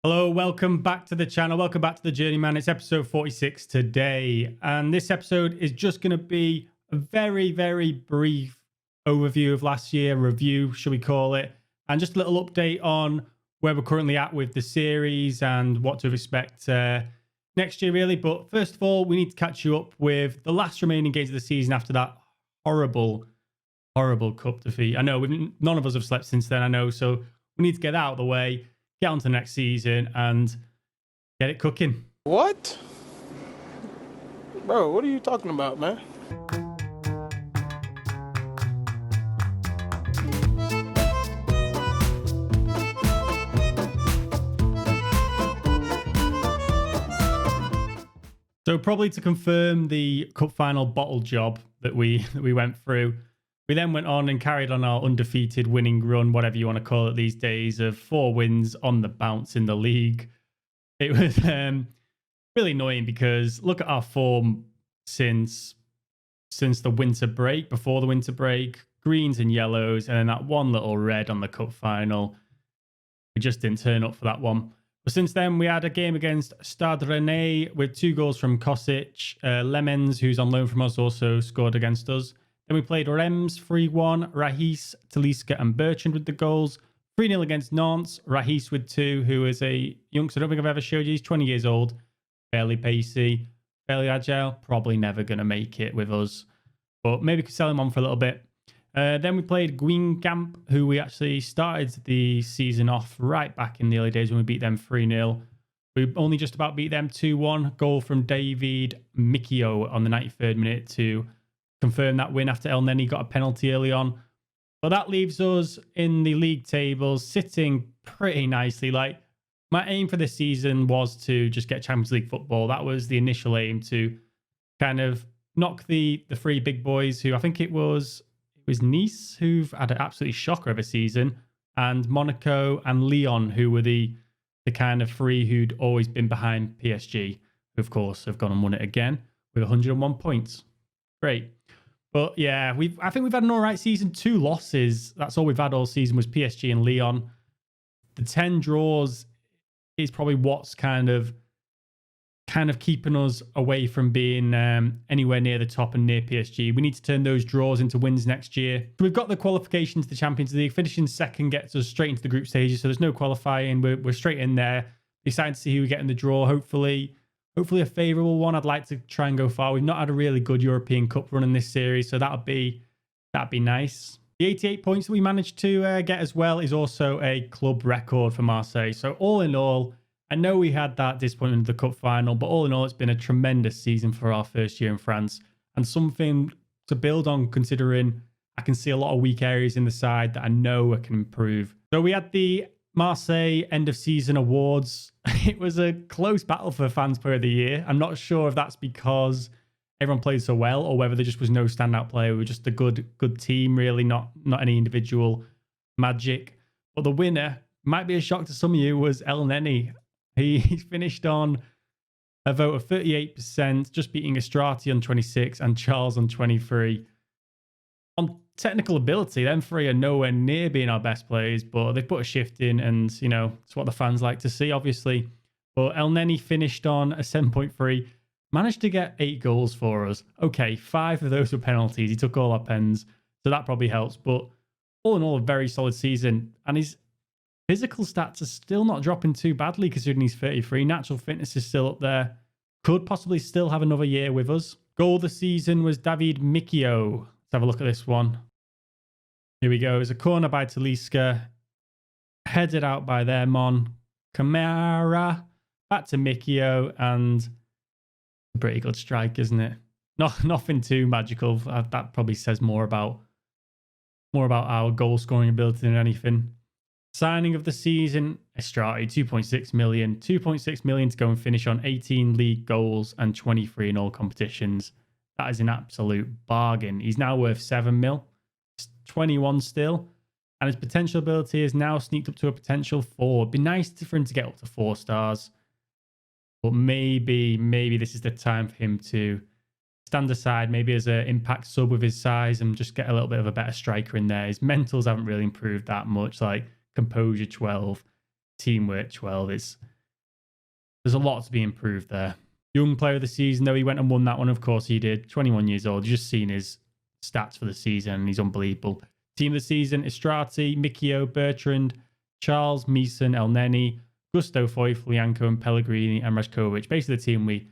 Hello, welcome back to the channel. Welcome back to the Journeyman. It's episode 46 today. And this episode is just going to be a very, very brief overview of last year, review, should we call it, and just a little update on where we're currently at with the series and what to expect next year, really. But first of all, we need to catch you up with the last remaining games of the season after that horrible cup defeat. I know none of us have slept since then, I know, so we need to get that out of the way, get on to next season and get it cooking. What? Bro, what are you talking about, man? So probably to confirm the cup final bottle job that we went through, we then went on and carried on our undefeated winning run, whatever you want to call it these days, of 4 wins on the bounce in the league. It was really annoying because look at our form since the winter break, before the winter break, greens and yellows, and then that one little red on the cup final. We just didn't turn up for that one. But since then, we had a game against Stade Rennais with 2 goals from Kosic. Lemens, who's on loan from us, also scored against us. Then we played Reims 3-1, Rahis, Talisca and Bertrand with the goals. 3-0 against Nantes, Rahis with 2, who is a youngster I don't think I've ever showed you. He's 20 years old, fairly pacey, fairly agile. Probably never going to make it with us, but maybe could sell him on for a little bit. Then we played Guingamp, who we actually started the season off right back in the early days when we beat them 3-0. We only just about beat them 2-1. Goal from David Mikio on the 93rd minute to confirm that win after El Neni got a penalty early on. But that leaves us in the league tables sitting pretty nicely. Like, my aim for this season was to just get Champions League football. That was the initial aim, to kind of knock the 3 big boys who I think it was Nice, who've had an absolutely shocker of a season, and Monaco and Lyon, who were the kind of 3 who'd always been behind PSG, who of course have gone and won it again with 101 points. Great. But yeah, I think we've had an all right season. 2 losses. That's all we've had all season was PSG and Lyon. The 10 draws is probably what's kind of keeping us away from being anywhere near the top and near PSG. We need to turn those draws into wins next year. So we've got the qualification to the Champions League. Finishing second gets us straight into the group stages, so there's no qualifying. We're straight in there. Excited to see who we get in the draw. Hopefully a favourable one. I'd like to try and go far. We've not had a really good European Cup run in this series, so that'd be nice. The 88 points that we managed to get as well is also a club record for Marseille. So all in all, I know we had that disappointment in the cup final, but all in all, it's been a tremendous season for our first year in France and something to build on, considering I can see a lot of weak areas in the side that I know I can improve. So we had the Marseille end of season awards. It was a close battle for Fans Player of the Year. I'm not sure if that's because everyone played so well or whether there just was no standout player. We were just a good team, really, not any individual magic. But the winner, might be a shock to some of you, was El Neni. He finished on a vote of 38%, just beating Estrati on 26 and Charles on 23. On technical ability, them 3 are nowhere near being our best players, but they've put a shift in, and you know, it's what the fans like to see, obviously. But El Neni finished on a 7.3, managed to get 8 goals for us. Okay, 5 of those were penalties. He took all our pens, so that probably helps. But all in all, a very solid season, and his physical stats are still not dropping too badly considering he's 33. Natural fitness is still up there. Could possibly still have another year with us. Goal of the season was David Mikio. Let's have a look at this one. Here we go. It's a corner by Talisca. Headed out by their Mon Camara. Back to Mikio, and a pretty good strike, isn't it? Nothing too magical. That probably says more about our goal scoring ability than anything. Signing of the season, Estrati, 2.6 million. 2.6 million to go and finish on 18 league goals and 23 in all competitions. That is an absolute bargain. He's now worth 7 mil. He's 21 still. And his potential ability is now sneaked up to a potential 4. It'd be nice for him to get up to 4 stars. But maybe this is the time for him to stand aside, maybe as an impact sub with his size, and just get a little bit of a better striker in there. His mentals haven't really improved that much. Like, composure 12, teamwork 12. there's a lot to be improved there. Young player of the season, though, he went and won that one. Of course he did. 21 years old. You've just seen his stats for the season, and he's unbelievable. Team of the season, Estrati, Mikio, Bertrand, Charles, Meeson, El Neni, Gusto, Foy, Flianco, and Pellegrini, and Rajkovic. Basically the team we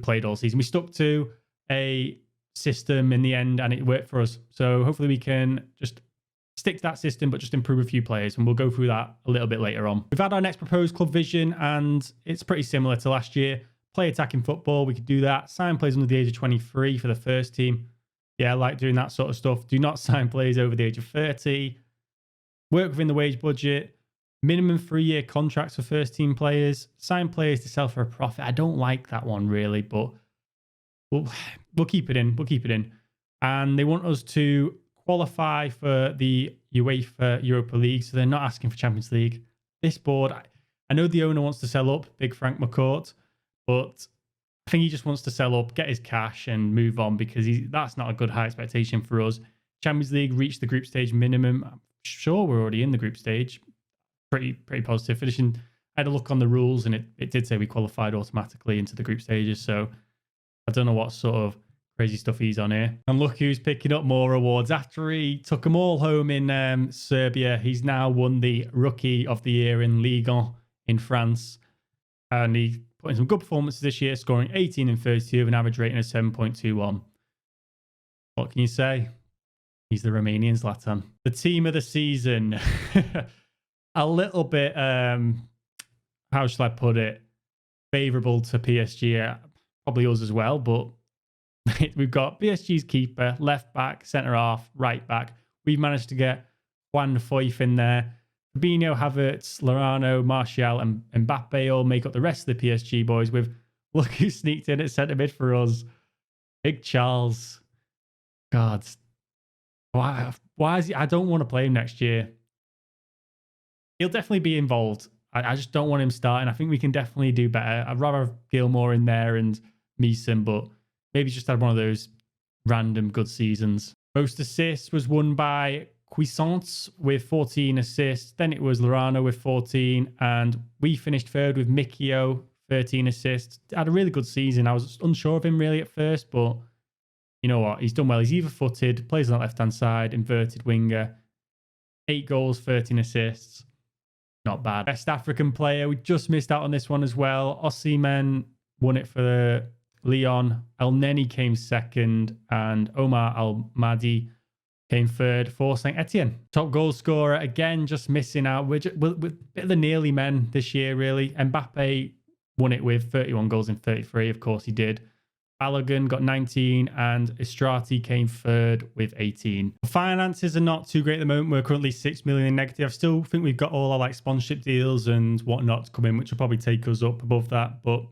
played all season. We stuck to a system in the end, and it worked for us. So hopefully we can just stick to that system, but just improve a few players, and we'll go through that a little bit later on. We've had our next proposed club vision, and it's pretty similar to last year. Play attacking football, we could do that. Sign players under the age of 23 for the first team. Yeah, I like doing that sort of stuff. Do not sign players over the age of 30. Work within the wage budget. Minimum 3-year contracts for first team players. Sign players to sell for a profit. I don't like that one really, but we'll keep it in. We'll keep it in. And they want us to qualify for the UEFA Europa League, so they're not asking for Champions League. This board, I know the owner wants to sell up, Big Frank McCourt, but I think he just wants to sell up, get his cash, and move on, because that's not a good high expectation for us. Champions League reached the group stage minimum. I'm sure we're already in the group stage. Pretty positive. Finishing, I had a look on the rules, and it did say we qualified automatically into the group stages. So I don't know what sort of crazy stuff he's on here. And look who's picking up more awards. After he took them all home in Serbia, he's now won the Rookie of the Year in Ligue 1 in France. And he put in some good performances this year, scoring 18 and 32 with an average rating of 7.21. What can you say? He's the Romanian Zlatan. The team of the season. A little bit, how shall I put it, favourable to PSG. Probably us as well, but we've got PSG's keeper, left back, centre half, right back. We've managed to get Juan Foyth in there. Fabinho, Havertz, Lorano, Martial, and Mbappe all make up the rest of the PSG boys. With look who sneaked in at centre mid for us, Big Charles. God, why is he? I don't want to play him next year. He'll definitely be involved. I just don't want him starting. I think we can definitely do better. I'd rather have Gilmore in there and Meeson, but maybe just had one of those random good seasons. Most assists was won by Cuisance with 14 assists. Then it was Lorano with 14. And we finished third with Mikio, 13 assists. Had a really good season. I was unsure of him really at first, but you know what? He's done well. He's either-footed, plays on the left-hand side, inverted winger. 8 goals, 13 assists. Not bad. Best African player. We just missed out on this one as well. Osimhen won it for Lyon. El Neni came second, and Omar Al Mahdi came third for Saint Etienne. Top goal scorer, again, just missing out. We're a bit of the nearly men this year, really. Mbappe won it with 31 goals in 33. Of course, he did. Balogun got 19, and Estrati came third with 18. Finances are not too great at the moment. We're currently 6 million in negative. I still think we've got all our sponsorship deals and whatnot to come in, which will probably take us up above that. But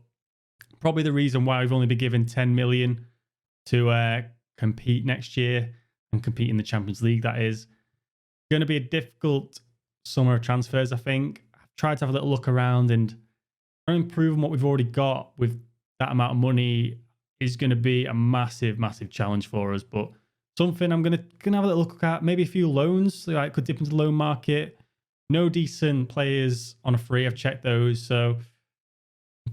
probably the reason why we've only been given 10 million to compete next year and compete in the Champions League, that is going to be a difficult summer of transfers, I think. I've tried to have a little look around and try and improve on what we've already got with that amount of money is going to be a massive challenge for us, but something I'm going to have a little look at. Maybe a few loans, could dip into the loan market. No decent players on a free. I've checked those, so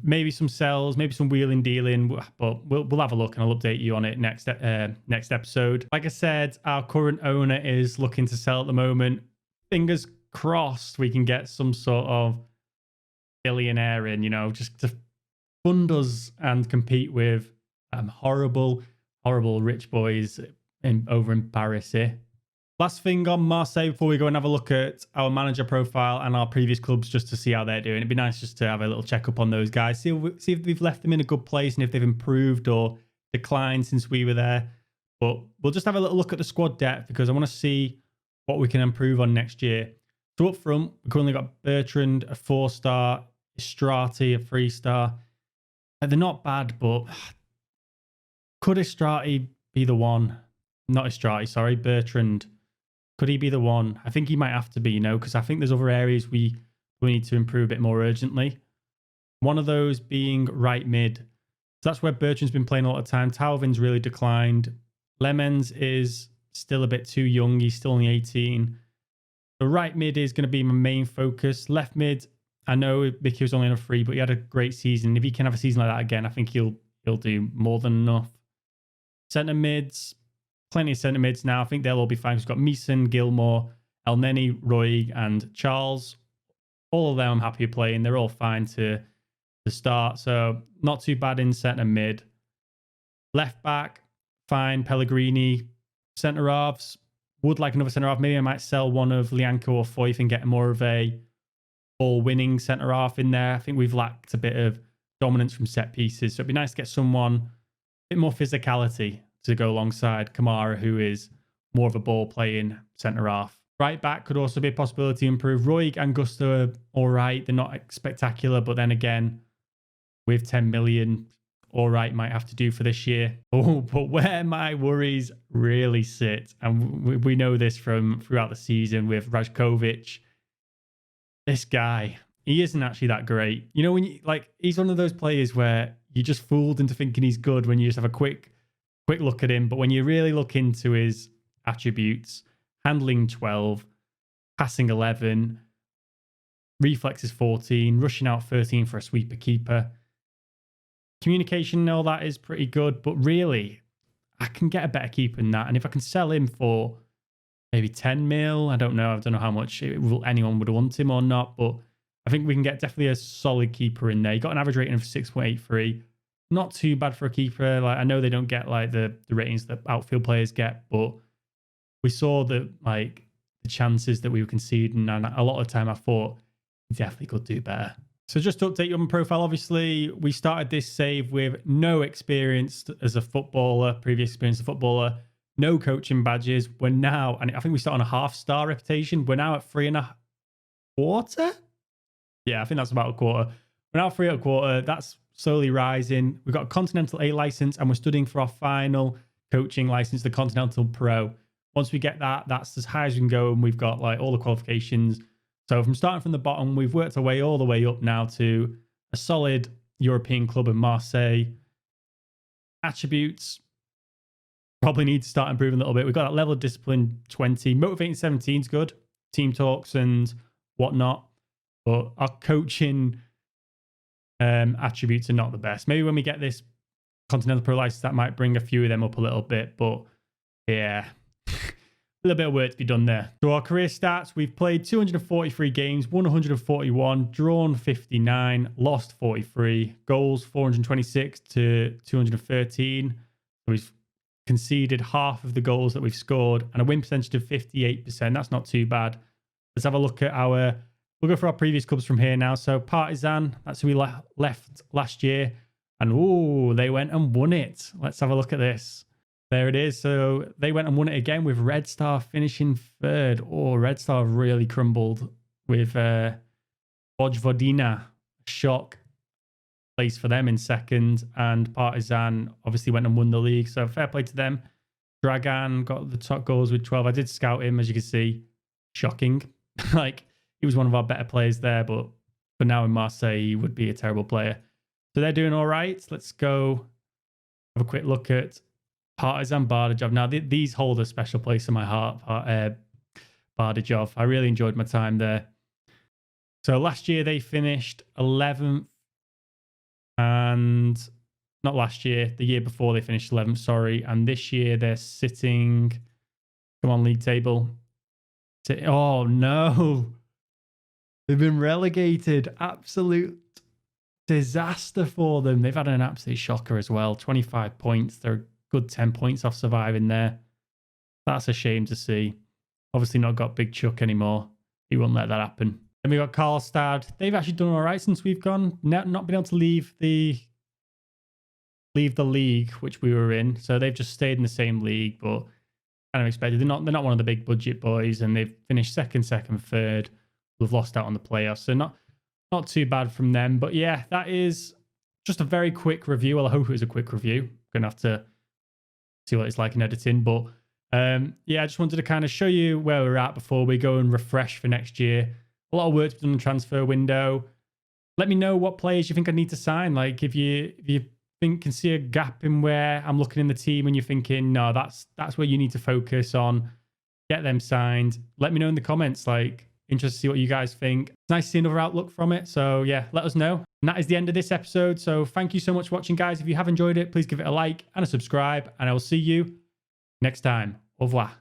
maybe some sells, maybe some wheeling dealing. But we'll have a look, and I'll update you on it next episode. Like I said, our current owner is looking to sell at the moment. Fingers crossed we can get some sort of billionaire in, just to fund us and compete with horrible rich boys over in Paris here. Last thing on Marseille before we go and have a look at our manager profile and our previous clubs, just to see how they're doing. It'd be nice just to have a little check up on those guys, see if we've left them in a good place and if they've improved or declined since we were there. But we'll just have a little look at the squad depth, because I want to see what we can improve on next year. So up front, we've currently got Bertrand, a 4-star, Estrati, a 3-star. They're not bad, but could Estrati be the one? Not Estrati, sorry, Bertrand. Could he be the one? I think he might have to be, because I think there's other areas we need to improve a bit more urgently. One of those being right mid. So that's where Bertrand's been playing a lot of time. Talvin's really declined. Lemons is still a bit too young. He's still only 18. The right mid is going to be my main focus. Left mid, I know Mickey was only on a free, but he had a great season. If he can have a season like that again, I think he'll do more than enough. Centre mids, plenty of centre mids now. I think they'll all be fine. We've got Meeson, Gilmore, El Neni, Roy, and Charles. All of them I'm happy playing. They're all fine to start. So not too bad in centre mid. Left back, fine. Pellegrini. Centre halves, would like another centre half. Maybe I might sell one of Lianco or Foyth and get more of a ball-winning centre half in there. I think we've lacked a bit of dominance from set pieces. So it'd be nice to get someone a bit more physicality to go alongside Kamara, who is more of a ball-playing centre half. Right back could also be a possibility to improve. Roy and Gusto are all right. They're not spectacular, but then again, with 10 million, all right, might have to do for this year. Oh, but where my worries really sit, and we know this from throughout the season with Rajkovic, this guy, he isn't actually that great. You know, when you he's one of those players where you're just fooled into thinking he's good when you just have a quick look at him. But when you really look into his attributes, handling 12, passing 11, reflexes 14, rushing out 13 for a sweeper keeper. Communication and all that is pretty good, but really, I can get a better keeper than that. And if I can sell him for maybe 10 mil, I don't know how much anyone would want him or not, but I think we can get definitely a solid keeper in there. He got an average rating of 6.83. Not too bad for a keeper. Like, I know they don't get like the ratings that outfield players get, but we saw the chances that we were conceding, and a lot of the time I thought he definitely could do better. So just to update you on my profile, obviously, we started this save with no experience as a footballer, previous experience as a footballer, no coaching badges. We're now, and I think we start on a half-star reputation. We're now at 3.25. Yeah, I think that's about a quarter. We're now 3.25. That's slowly rising. We've got a Continental A license, and we're studying for our final coaching license, the Continental Pro. Once we get that, that's as high as we can go, and we've got like all the qualifications. So from starting from the bottom, we've worked our way all the way up now to a solid European club in Marseille. Attributes probably need to start improving a little bit. We've got that level of discipline 20. Motivating 17 is good. Team talks and whatnot. But our coaching attributes are not the best. Maybe when we get this Continental Pro license, that might bring a few of them up a little bit. But yeah, a little bit of work to be done there. So our career stats, we've played 243 games, won 141, drawn 59, lost 43, goals 426 to 213. So we've conceded half of the goals that we've scored and a win percentage of 58%. That's not too bad. Let's have a look at we'll go for our previous clubs from here now. So Partizan, that's who we left last year. And they went and won it. Let's have a look at this. There it is. So they went and won it again with Red Star finishing third. Oh, Red Star really crumbled with Vojvodina. Shock place for them in second. And Partizan obviously went and won the league. So fair play to them. Dragan got the top goals with 12. I did scout him, as you can see. Shocking. He was one of our better players there. But for now in Marseille, he would be a terrible player. So they're doing all right. Let's go have a quick look at Partizan Bardajov. Now, these hold a special place in my heart, Bardajov. I really enjoyed my time there. So last year they finished 11th. And not last year, the year before they finished 11th, sorry. And this year they're sitting, come on, league table. Oh, no. They've been relegated. Absolute disaster for them. They've had an absolute shocker as well. 25 points. They're good 10 points off surviving there. That's a shame to see. Obviously not got Big Chuck anymore. He won't let that happen. Then we got Karlstad. They've actually done all right since we've gone. Not been able to leave the league which we were in. So they've just stayed in the same league, but kind of expected. They're not one of the big budget boys, and they've finished second, third. We've lost out on the playoffs. So not too bad from them. But yeah, that is just a very quick review. Well, I hope it was a quick review. Gonna have to see what it's like in editing. But yeah, I just wanted to kind of show you where we're at before we go and refresh for next year. A lot of work to be done in the transfer window. Let me know what players you think I need to sign. Like if you can see a gap in where I'm looking in the team and you're thinking, no, that's where you need to focus on, get them signed. Let me know in the comments. Like Interested to see what you guys think. It's nice to see another outlook from it. So yeah, let us know. And that is the end of this episode. So thank you so much for watching, guys. If you have enjoyed it, please give it a like and a subscribe. And I will see you next time. Au revoir.